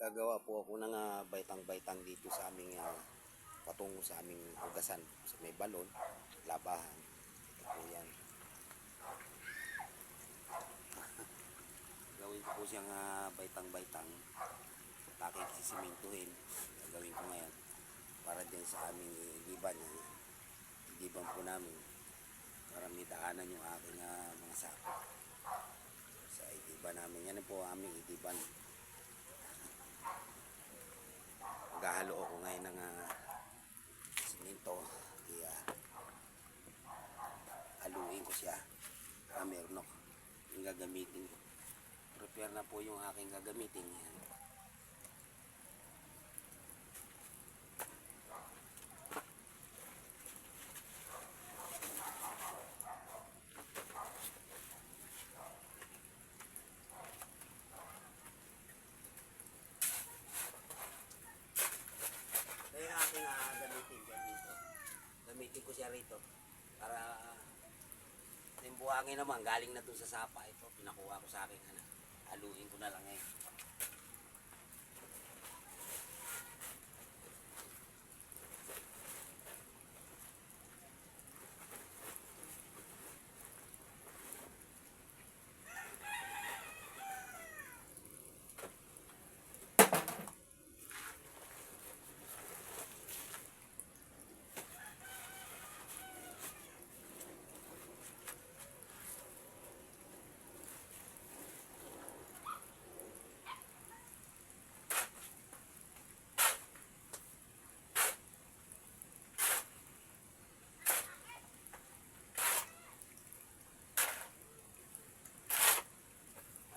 Gagawa po ako ng baitang-baitang dito sa aming patungo sa aming hugasan. Sa may balon, labahan. Ito po yan. Gawin ko po siyang baitang-baitang. Aking sisimintuhin. Gagawin ko ngayon para din sa aming igiban. Igiban po namin para may daanan yung aking mga sako. Sa igiban namin. Yan po ang aming igiban. Maghahalo ako ngayon ng simento. Kaya haluin ko siya. Meron ako yung gagamitin ko. Prepare na po yung aking gagamitin. Yan. Gamitin ko siya rito para yung buhangin naman galing na dun sa sapa. Ito pinakuha ko sa akin, haluin ko na lang ngayon.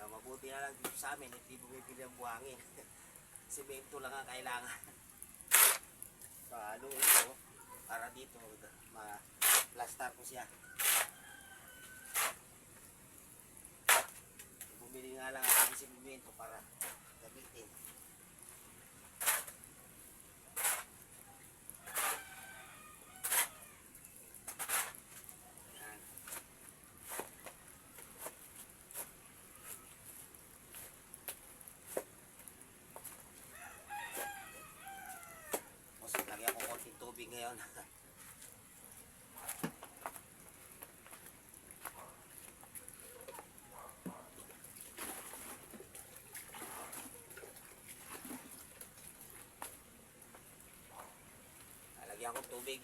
Mabuti na lang dito sa amin, hindi bumibili ang buhangin. Semento lang ang kailangan. So, haluin ko para dito ma-plaster ko siya. Bumili nga lang ako ng semento para gamitin. Tubig ngayon. Lalagyan ko tubig.